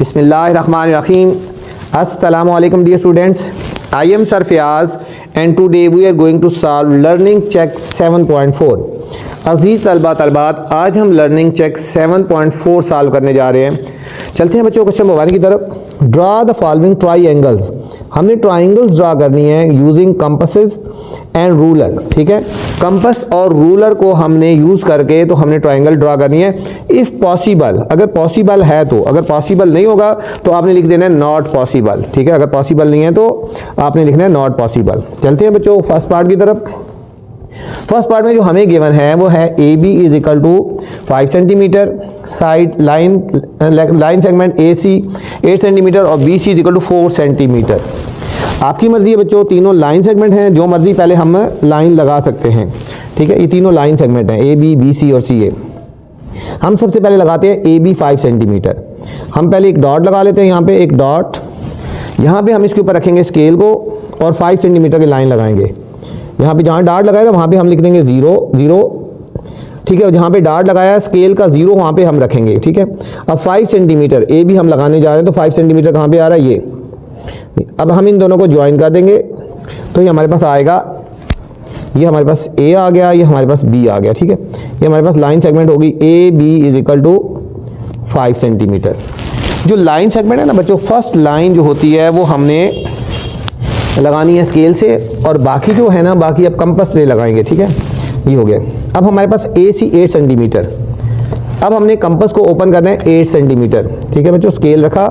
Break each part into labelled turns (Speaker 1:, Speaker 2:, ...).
Speaker 1: Bismillahirrahmanirrahim. Assalamu alaikum dear students. I am Sir Fiyaz and today we are going to solve learning check 7.4. अजीज़ तलबा तलबात, आज हम learning check 7.4 solve करने जा रहे हैं। चलते हैं बच्चों क्वेश्चन नंबर 1 की तरफ। Draw the following triangles. हमने ट्राइंगल्स ड्रा करनी है यूजिंग कंपसेस एंड रूलर। ठीक है, कंपस और रूलर को हमने यूज़ करके तो हमने ट्राइंगल ड्रा करनी है। इफ़ पॉसिबल, अगर पॉसिबल है तो, अगर पॉसिबल नहीं होगा तो आपने लिख देना है नॉट पॉसिबल। ठीक है, अगर पॉसिबल नहीं है तो आपने लिखना है नॉट पॉसिबल। चलते हैं बच्चों फर्स्ट पार्ट की तरफ। फर्स्ट पार्ट में जो हमें गिवन है वो है A B is equal to 5 centimetre, side line segment A C 8 centimetre और B C is equal to 4 centimetre. आपकी मर्जी है बच्चों, तीनों लाइन सेगमेंट हैं, जो मर्जी पहले हम लाइन लगा सकते हैं। ठीक है, ये तीनों लाइन सेगमेंट हैं ए बी बी सी और सी ए। हम सबसे पहले लगाते हैं ए बी 5 सेंटीमीटर। हम पहले एक डॉट लगा लेते हैं, यहाँ पे एक डॉट, यहाँ पे हम इसके ऊपर रखेंगे स्केल को और 5 सेंटीमीटर की लाइन लगाएंगे। यहाँ पे जहाँ डार्ट लगाया वहाँ पे हम लिख देंगे 0 0। ठीक है, जहाँ पे डार्ट लगाया स्केल का 0 वहाँ पे हम रखेंगे। ठीक है, अब 5 सेंटीमीटर ए भी हम लगाने जा रहे हैं, तो 5 सेंटीमीटर कहाँ पे आ रहा है, ये। अब हम इन दोनों को ज्वाइन कर देंगे तो ये हमारे पास आएगा, ये हमारे पास ए आ गया, ये हमारे पास बी आ गया। ठीक है, ये हमारे पास लाइन सेगमेंट होगी A B is equal to 5 centimetre. जो लाइन सेगमेंट है ना बच्चों, फर्स्ट लाइन जो होती है वो हमने लगानी है स्केल से, और बाकी जो है ना, बाकी अब कंपास से लगाएंगे। ठीक है, ये हो गया। अब हमारे पास ए सी 8 सेंटीमीटर। अब हमने कंपास को ओपन करना है 8 सेंटीमीटर। ठीक है बच्चों, स्केल रखा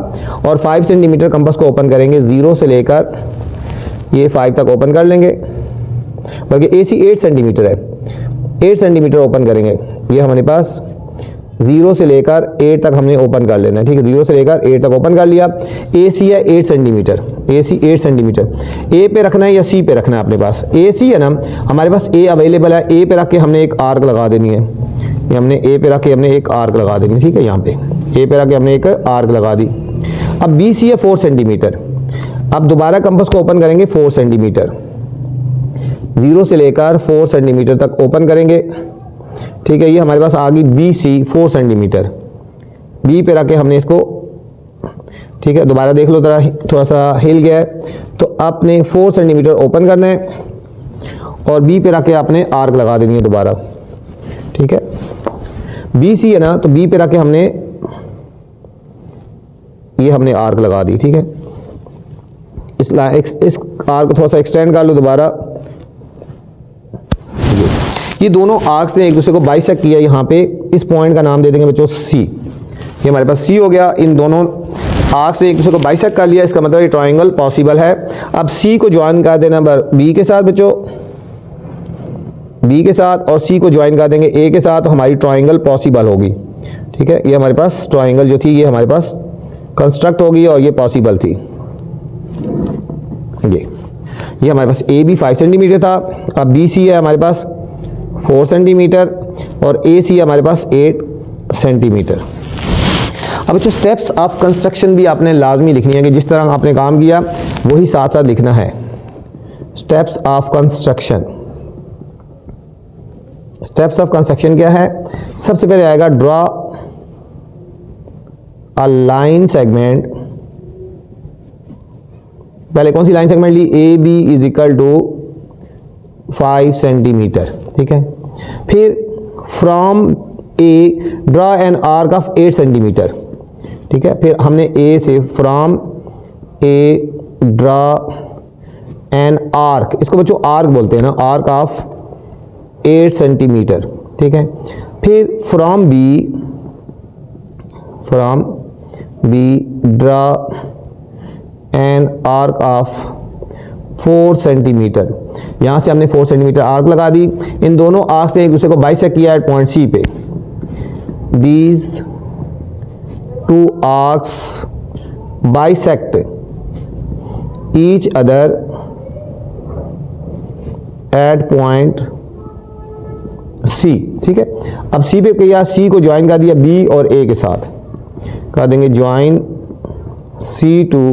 Speaker 1: और 5 सेंटीमीटर कंपास को ओपन करेंगे, 0 से लेकर ये 5 तक ओपन कर लेंगे, बल्कि ए सी 8 सेंटीमीटर है, 8 सेंटीमीटर ओपन करेंगे। ये हमारे पास 0 से लेकर 8 तक हमने ओपन कर लेना है। ठीक है, 0 से लेकर 8 तक ओपन कर लिया। ए सी है 8 सेंटीमीटर, ए सी 8 सेंटीमीटर। ए पे रखना है या सी पे रखना है अपने पास? ए सी है ना, हमारे पास ए अवेलेबल है, ए पे रख के हमने एक आर्क लगा देनी है। ये हमने ए पे रख के हमने एक आर्क लगा देनी है। ठीक है, यहाँ पे ए पे रख के हमने एक आर्क लगा दी। अब बी सी है 4 सेंटीमीटर। अब दोबारा कंपास को ओपन करेंगे 4 सेंटीमीटर, 0 से लेकर 4 सेंटीमीटर तक ओपन करेंगे। ठीक है, ये हमारे पास आ गई बी सी 4 सेंटीमीटर। बी पे रख के हमने इसको, ठीक है, दोबारा देख लो जरा, थोड़ा सा हिल गया है, तो आपने 4 सेंटीमीटर ओपन करना है और बी पे रख के आपने आर्क लगा देनी है दोबारा। ठीक है, बी सी है ना, तो बी पे रख के हमने ये हमने आर्क लगा दी। ठीक है, इस आर्क को थोड़ा सा एक्सटेंड कर लो दोबारा। ये दोनों आर्क्स ने एक दूसरे को बाइसेक्ट किया, यहाँ पे इस पॉइंट का नाम दे देंगे बच्चों सी। ये हमारे पास सी हो गया, इन दोनों आर्क्स ने एक दूसरे को बाइसेक्ट कर लिया, इसका मतलब ये ट्रायंगल पॉसिबल है। अब सी को ज्वाइन कर देना बी के साथ बच्चों, बी के साथ, और सी को ज्वाइन कर देंगे ए के साथ, तो हमारी ट्रायंगल पॉसिबल होगी। ठीक है, ये हमारे पास ट्रायंगल जो थी ये हमारे पास कंस्ट्रक्ट होगी और ये पॉसिबल थी। ये हमारे पास ए बी 5 सेंटीमीटर था, अब बी सी है हमारे पास 4 सेंटीमीटर और ए सी हमारे पास 8 सेंटीमीटर। अब अच्छा, स्टेप्स ऑफ कंस्ट्रक्शन भी आपने लाजमी लिखनी है कि जिस तरह आपने काम किया वही साथ साथ लिखना है। Steps of construction, steps of construction क्या है? सबसे पहले आएगा ड्रॉ अ लाइन सेगमेंट। पहले कौन सी लाइन सेगमेंट ली? A B is equal to 5 centimetre. ठीक है, फिर from A draw an arc of 8 centimetre. ठीक है, फिर हमने ए से from A draw an arc, इसको बच्चों आर्क बोलते हैं ना, आर्क ऑफ 8 सेंटीमीटर। ठीक है, फिर from B draw an arc of 4 centimetre. यहाँ से हमने 4 सेंटीमीटर आर्क लगा दी। इन दोनों आर्क से एक दूसरे को बाइसेक्ट किया है पॉइंट सी पे। These two arcs bisect each other at point C. ठीक है, अब सी पे किया, सी को ज्वाइन कर दिया बी और ए के साथ, कर देंगे join C to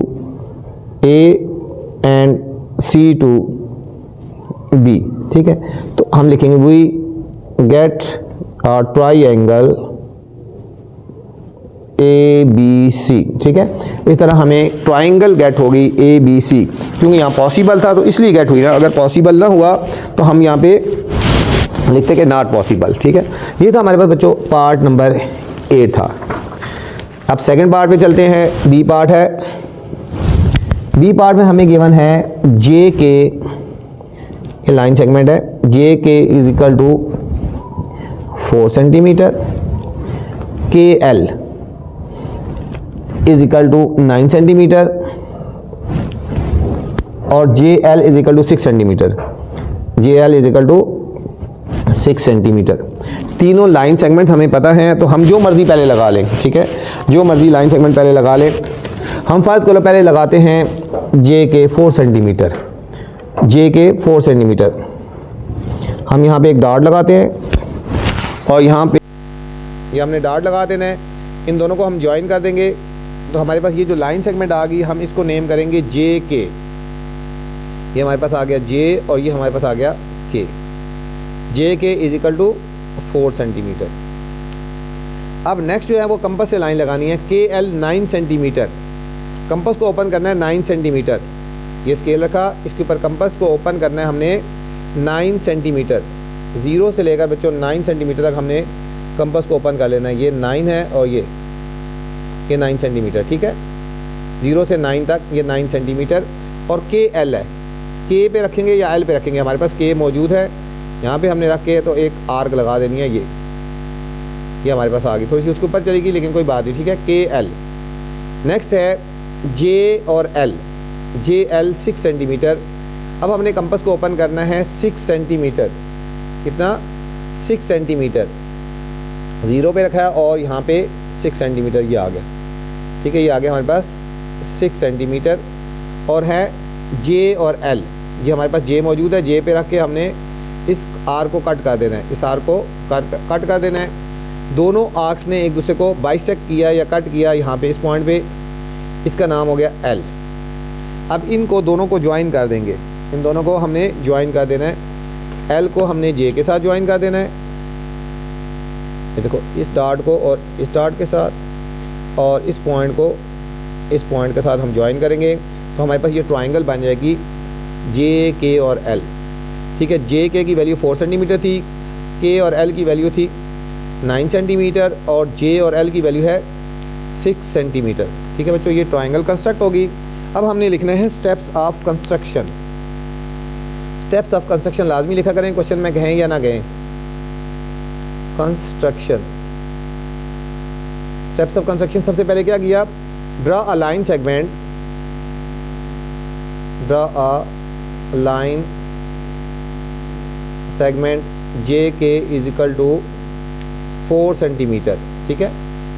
Speaker 1: A and C to B. ठीक है, तो हम लिखेंगे we get a triangle A B C, ठीक है। इस तरह हमें ट्राइंगल गेट होगी ए बी सी, क्योंकि यहाँ पॉसिबल था तो इसलिए गेट हुई ना, अगर पॉसिबल ना हुआ तो हम यहाँ पे लिखते कि नॉट पॉसिबल, ठीक है। ये था हमारे पास बच्चों पार्ट नंबर 8 था। अब सेकंड पार्ट पे चलते हैं। बी पार्ट है। बी पार्ट में हमें गिवन है जे के, ये लाइन सेगमेंट है, J K is equal to 4 centimetre, K L is equal to 9 centimetre और J L is equal to 6 centimetre, J L is equal to 6 centimetre. तीनों line segment हमें पता है, तो हम जो मर्जी पहले लगा लें, ठीक है, जो मर्जी लाइन सेगमेंट पहले लगा लें। हम फर्स्ट को पहले लगाते हैं जे के 4 सेंटीमीटर, जे के 4 सेंटीमीटर। हम यहाँ पे एक डॉट लगाते हैं और यहाँ पे ये हमने डॉट लगा देना है। इन दोनों को हम ज्वाइन कर देंगे तो हमारे पास ये जो लाइन सेगमेंट आ गई, हम इसको नेम करेंगे जे के। ये हमारे पास आ गया जे और ये हमारे पास आ गया के। जे K is equal to 4 centimetre. अब नेक्स्ट जो है वो कंपास से लाइन लगानी है, के एल 9 सेंटीमीटर। कंपास को ओपन करना है 9 सेंटीमीटर। ये स्केल रखा, इसके ऊपर कंपास को ओपन करना है हमने 9 सेंटीमीटर। 0 से लेकर बच्चों 9 सेंटीमीटर तक हमने कंपास को ओपन कर लेना है। ये 9 है और ये 9 सेंटीमीटर, ठीक है। 0 से 9 तक ये 9 सेंटीमीटर और के एल है। के पे रखेंगे या एल पे रखेंगे, हमारे पास के मौजूद है, यहाँ पे हमने रख के तो एक आर्क लगा देनी है। ये हमारे पास आ गई, थोड़ी सी उसके ऊपर चलेगी लेकिन कोई बात नहीं, ठीक है। के एल। नेक्स्ट है जे और एल, जे एल 6 सेंटीमीटर। अब हमने कंपास को ओपन करना है 6 सेंटीमीटर। कितना? 6 सेंटीमीटर। 0 पे रखा है और यहाँ पे 6 सेंटीमीटर ये आ गया, ठीक है। ये आ गया हमारे पास 6 सेंटीमीटर। और है जे और एल, ये हमारे पास जे मौजूद है। जे पे रख के हमने इस आर्क को कट कर देना है, इस आर्क को कट कर देना है। दोनों आर्क्स ने एक दूसरे को बाइसेक्ट किया या कट किया यहाँ पे इस पॉइंट पे, इसका नाम हो गया एल। अब इनको दोनों को ज्वाइन कर देंगे, इन दोनों को हमने ज्वाइन कर देना है। एल को हमने जे के साथ ज्वाइन कर देना है, ये देखो, इस डॉट को और इस डॉट के साथ, और इस पॉइंट को इस पॉइंट के साथ हम ज्वाइन करेंगे तो हमारे पास ये ट्राइंगल बन जाएगी जे के और एल, ठीक है। जे के की वैल्यू 4 सेंटीमीटर थी, के और एल की वैल्यू थी 9 सेंटीमीटर और जे और एल की वैल्यू है 6 सेंटीमीटर, ठीक है बच्चों। ये ट्राइंगल कंस्ट्रक्ट होगी। अब हमने लिखना है steps of construction. Steps of construction लाजमी लिखा करें, क्वेश्चन में गए या ना गए। कंस्ट्रक्शन, स्टेप्स ऑफ कंस्ट्रक्शन, सबसे पहले क्या किया? Draw a line segment, draw a line segment J K is equal to 4 centimetre, ठीक है।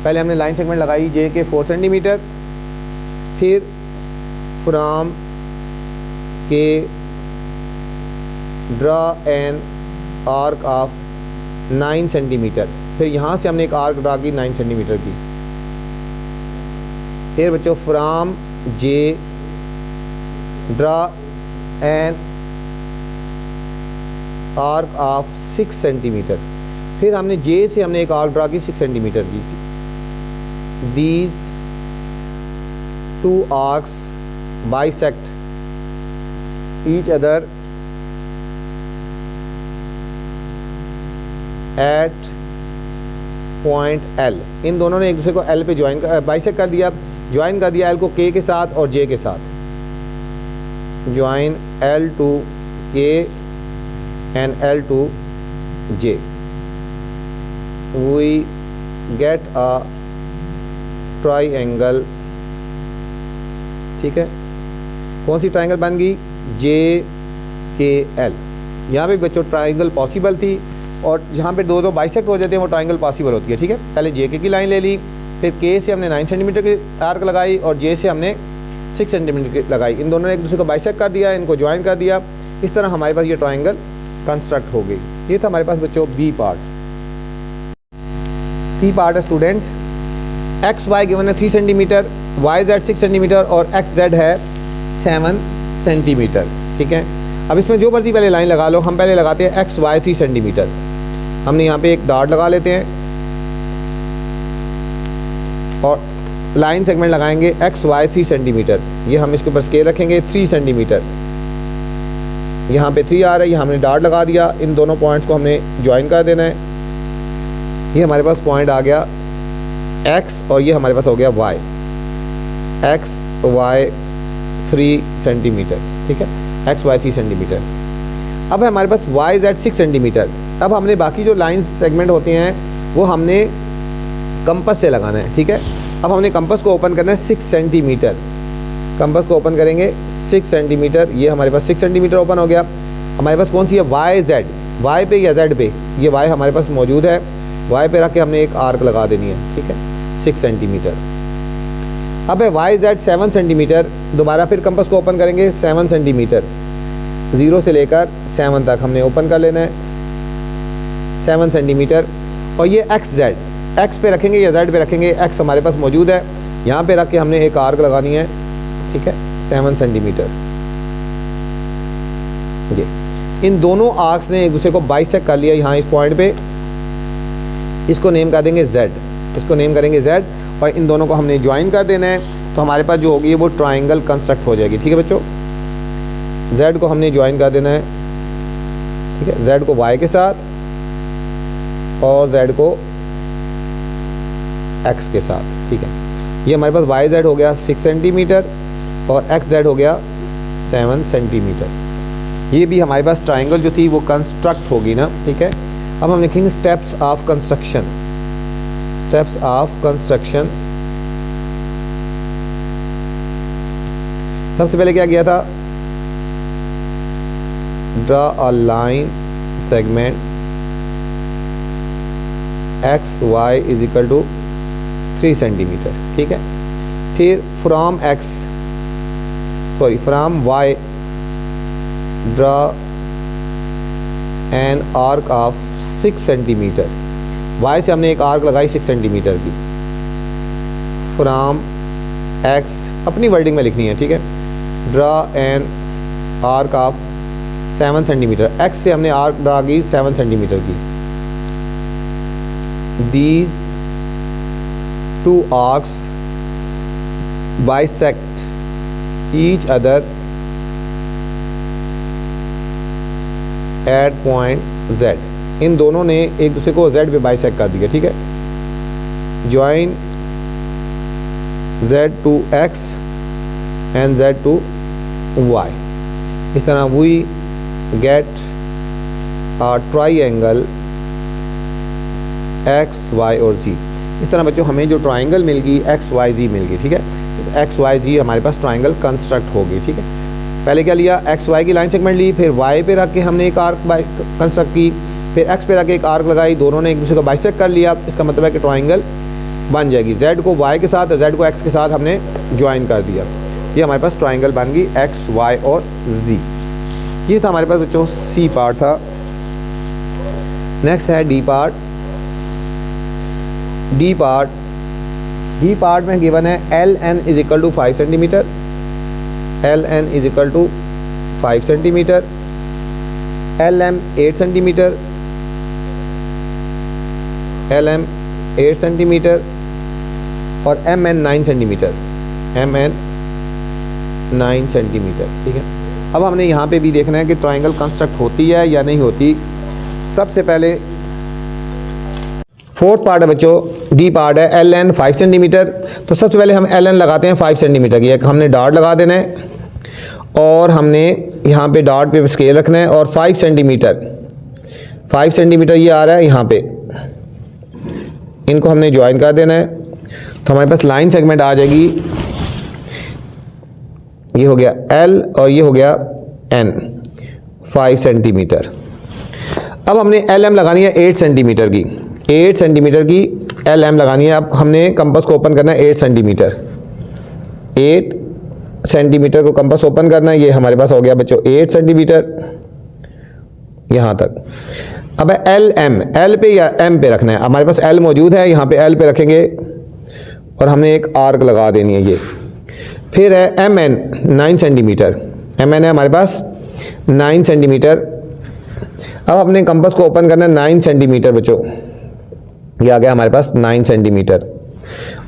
Speaker 1: पहले हमने लाइन सेगमेंट लगाई जे के 4 सेंटीमीटर, फिर फ्रॉम के draw an arc of 9 centimetre. फिर यहाँ से हमने एक आर्क ड्रा की 9 सेंटीमीटर की। फिर बच्चों from J draw an arc of 6 centimetre. फिर हमने जे से हमने एक आर्क ड्रा की 6 सेंटीमीटर की थी। These 2 arcs bisect each other at point L. इन दोनों ने एक दूसरे को एल पे ज्वाइन बाइसेक्ट कर दिया, ज्वाइन कर दिया एल को के के साथ और जे के साथ। Join L to K and L to J, we get a triangle, ठीक है। कौन सी ट्राइंगल बन गई? जे के एल। यहाँ पे बच्चों ट्राइंगल पॉसिबल थी और जहाँ पे दो बाइसेक्ट हो जाते हैं वो ट्राइंगल पॉसिबल होती है, ठीक है। पहले जे के की लाइन ले ली, फिर के से हमने 9 सेंटीमीटर की आर्क लगाई और जे से हमने 6 सेंटीमीटर की लगाई। इन दोनों ने एक दूसरे को बाइसेक्ट कर दिया, इनको ज्वाइन कर दिया। इस तरह हमारे पास ये ट्राइंगल कंस्ट्रक्ट हो गई। ये था हमारे पास बच्चों बी पार्ट। सी पार्ट है स्टूडेंट्स, एक्स वाई गिवन है 3 सेंटीमीटर, वाई जेड 6 सेंटीमीटर और एक्स जेड है 7 सेंटीमीटर, ठीक है। अब इसमें जो मर्जी पहले लाइन लगा लो, हम पहले लगाते हैं एक्स वाई 3 सेंटीमीटर। हमने यहाँ पे एक डॉट लगा लेते हैं और लाइन सेगमेंट लगाएंगे एक्स वाई 3 सेंटीमीटर। ये हम इसके ऊपर स्केल रखेंगे 3 सेंटीमीटर। यहाँ पे 3 आ रहा है, ये हमने डॉट लगा दिया। इन दोनों पॉइंट्स को हमने ज्वाइन कर देना है। ये हमारे पास पॉइंट आ गया एक्स और ये हमारे पास हो गया वाई, एक्स वाई 3 सेंटीमीटर। ठीक है, एक्स वाई 3 सेंटीमीटर। अब है हमारे पास वाई जेड 6 सेंटीमीटर। अब हमने बाकी जो लाइन सेगमेंट होते हैं वो हमने कंपास से लगाना है। ठीक है, अब हमने कंपास को ओपन करना है 6 सेंटीमीटर। कंपास को ओपन करेंगे 6 सेंटीमीटर। ये हमारे पास 6 सेंटीमीटर ओपन हो गया। हमारे पास कौन सी है, वाई जेड, वाई पे या जेड पे, ये वाई हमारे पास मौजूद है। वाई पे रख के हमने एक आर्क लगा देनी है। ठीक है, 6 सेंटीमीटर। अब है वाई जेड 7 सेंटीमीटर। दोबारा फिर कंपास को ओपन करेंगे 7 सेंटीमीटर। 0 से लेकर 7 तक हमने ओपन कर लेना है 7 सेंटीमीटर। और ये एक्स जेड, एक्स पे रखेंगे या जेड पे रखेंगे, एक्स हमारे पास मौजूद है। यहाँ पे रख के हमने एक आर्क लगानी है। ठीक है, 7 सेंटीमीटर। ये इन दोनों आर्क्स ने एक दूसरे को बाइसेक्ट कर लिया यहाँ इस पॉइंट पे। इसको नेम कर देंगे जेड, इसको नेम करेंगे जेड और इन दोनों को हमने ज्वाइन कर देना है। तो हमारे पास जो होगी वो ट्राइंगल कंस्ट्रक्ट हो जाएगी। ठीक है बच्चों, जेड को हमने ज्वाइन कर देना है। ठीक है, जेड को वाई के साथ और जेड को एक्स के साथ। ठीक है, ये हमारे पास वाई जेड हो गया 6 सेंटीमीटर और एक्स जेड हो गया 7 सेंटीमीटर। ये भी हमारे पास ट्राइंगल जो थी वो कंस्ट्रक्ट होगी ना। ठीक है, अब हम लिखेंगे steps of construction. Steps of construction, सबसे पहले क्या किया था, draw a line segment X Y is equal to 3 centimetre. ठीक है, फिर from Y draw an arc of 6 centimetre. Y से हमने एक आर्क लगाई 6 सेंटीमीटर की। फ्रॉम एक्स अपनी वर्डिंग में लिखनी है। ठीक है, draw an arc of 7 centimetre. X से हमने आर्क ड्रा की 7 सेंटीमीटर की। These 2 arcs bisect each other at point Z। इन दोनों ने एक दूसरे को Z पे बाइसेक्ट कर दिया। ठीक है, join Z to X and Z to Y। इस तरह we get a triangle X Y और जी। इस तरह बच्चों हमें जो ट्राइंगल मिल गई एक्स वाई जी मिल गई। ठीक है, एक्स वाई जी हमारे पास ट्राइंगल कंस्ट्रक्ट हो गई। ठीक है, पहले क्या लिया, एक्स वाई की लाइन सेगमेंट ली, फिर वाई पे रख के हमने एक आर्क कंस्ट्रक्ट की, फिर एक्स पे रख के एक आर्क लगाई, दोनों ने एक दूसरे को बाइसेक्ट कर लिया। इसका मतलब है कि ट्राइंगल बन जाएगी। जेड को वाई के साथ, जेड को एक्स के साथ हमने ज्वाइन कर दिया। ये हमारे पास ट्राइंगल बन गई एक्स वाई और जी। ये था हमारे पास बच्चों सी पार्ट था। नेक्स्ट है डी पार्ट। डी पार्ट में गिवन है L N is equal to 5 centimetre. L N is equal to 5 centimetre. L M 8 centimetre. L M 8 centimetre और M N 9 centimetre. M N 9 centimetre. ठीक है, अब हमने यहाँ पे भी देखना है कि ट्राइंगल कंस्ट्रक्ट होती है या नहीं होती। सबसे पहले फोर्थ पार्ट है बच्चों, डी पार्ट है, एल एन 5 सेंटीमीटर। तो सबसे पहले हम एल एन लगाते हैं 5 सेंटीमीटर की। एक हमने डॉट लगा देना है और हमने यहाँ पे डॉट पे स्केल रखना है और 5 सेंटीमीटर ये आ रहा है यहाँ पे, इनको हमने ज्वाइन कर देना है। तो हमारे पास लाइन सेगमेंट आ जाएगी। ये हो गया एल और ये हो गया एन 5 सेंटीमीटर। अब हमने एल एम लगानी है 8 सेंटीमीटर की। 8 सेंटीमीटर की एल एम लगानी है। अब हमने कंपास को ओपन करना है 8 सेंटीमीटर। 8 सेंटीमीटर को कंपास ओपन करना है। ये हमारे पास हो गया बच्चों 8 सेंटीमीटर यहाँ तक। अब है एल एम, एल पे या एम पे रखना है। हमारे पास एल मौजूद है, यहाँ पे एल पे रखेंगे और हमने एक आर्क लगा देनी है ये। फिर है M N 9 centimetre. M N है हमारे पास 9 सेंटीमीटर। अब अपने कंपास को ओपन करना है 9 सेंटीमीटर बच्चों। ये आ गया हमारे पास 9 सेंटीमीटर।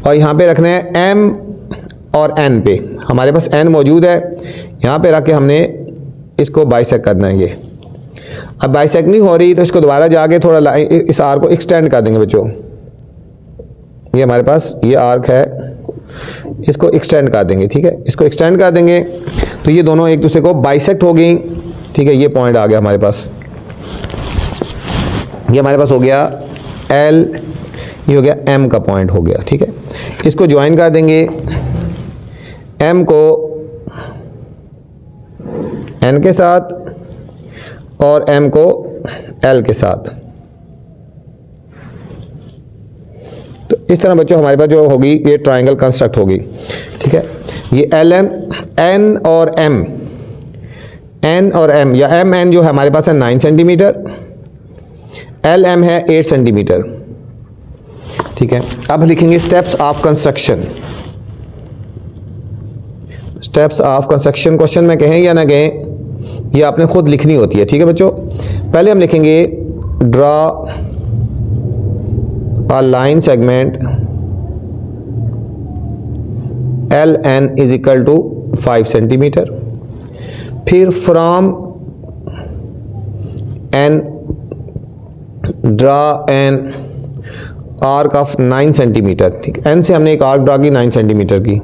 Speaker 1: और यहाँ पे रखना है एम और एन पे। हमारे पास एन मौजूद है, यहाँ पे रख के हमने इसको बाइसेक्ट करना है। ये अब बाइसेक्ट नहीं हो रही तो इसको दोबारा जाके थोड़ा लाइन इस आर को एक्सटेंड कर देंगे बच्चों। ये हमारे पास ये आर्क है, इसको एक्सटेंड कर देंगे। ठीक है, इसको एक्सटेंड कर देंगे तो ये दोनों एक दूसरे को बाइसेक्ट हो गई। ठीक है, ये पॉइंट आ गया हमारे पास, ये हमारे पास हो गया एल, ये हो गया एम का पॉइंट हो गया। ठीक है, इसको ज्वाइन कर देंगे, एम को एन के साथ और एम को एल के साथ। तो इस तरह बच्चों हमारे पास जो होगी ये ट्रायंगल कंस्ट्रक्ट होगी। ठीक है, ये एल एम एन और एम, एन और एम या एम एन जो है हमारे पास है 9 सेंटीमीटर, एल एम है 8 सेंटीमीटर। ठीक है, अब लिखेंगे steps of construction. Steps of construction question में कहें या ना कहें ये आपने खुद लिखनी होती है। ठीक है बच्चों, पहले हम लिखेंगे draw a line segment L N is equal to 5 centimetre. फिर from N draw an arc of 9 centimetre. ठीक, एन से हमने एक आर्क ड्रा की 9 सेंटीमीटर की।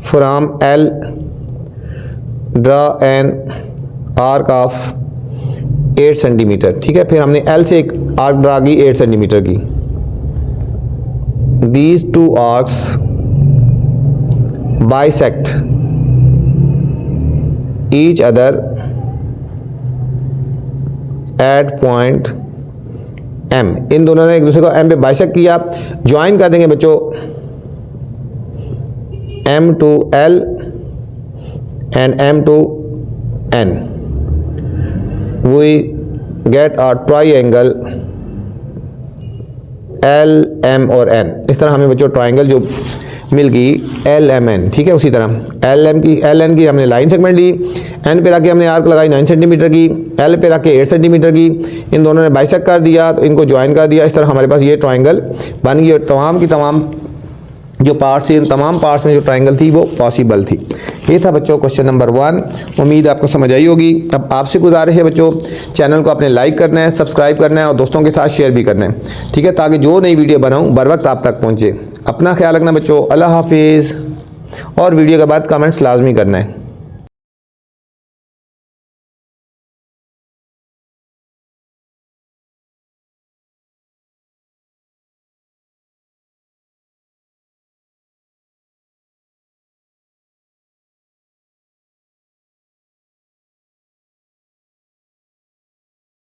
Speaker 1: From L draw an arc of 8 centimetre. ठीक है, फिर हमने एल से एक आर्क ड्रा की 8 सेंटीमीटर की। These two arcs bisect each other at point M. इन दोनों ने एक दूसरे को एम पे बाइसेक्ट किया। ज्वाइन कर देंगे बच्चों M to L and M to N, we get a triangle L M और N। इस तरह हमें बच्चों ट्राइंगल जो मिल गई L M N। ठीक है, उसी तरह L N की हमने लाइन सेगमेंट ली, N पे रख के हमने आर्क लगाई 9 सेंटीमीटर की, L पे रख के 8 सेंटीमीटर की। इन दोनों ने बाइसेक्ट कर दिया तो इनको ज्वाइन कर दिया। इस तरह हमारे पास ये ट्राइंगल बन गई और तमाम की तमाम जो पार्ट्स इन तमाम पार्ट्स में जो ट्रायंगल थी वो पॉसिबल थी। ये था बच्चों क्वेश्चन नंबर 1। उम्मीद आपको समझ आई होगी। अब आपसे गुजारिश है बच्चों, चैनल को आपने लाइक करना है, सब्सक्राइब करना है और दोस्तों के साथ शेयर भी करना है। ठीक है, ताकि जो नई वीडियो बनाऊं बर वक्त आप तक पहुंचे। अपना ख्याल रखना बच्चों। अल्लाह हाफिज़। और वीडियो के बाद कमेंट्स लाजमी करना है।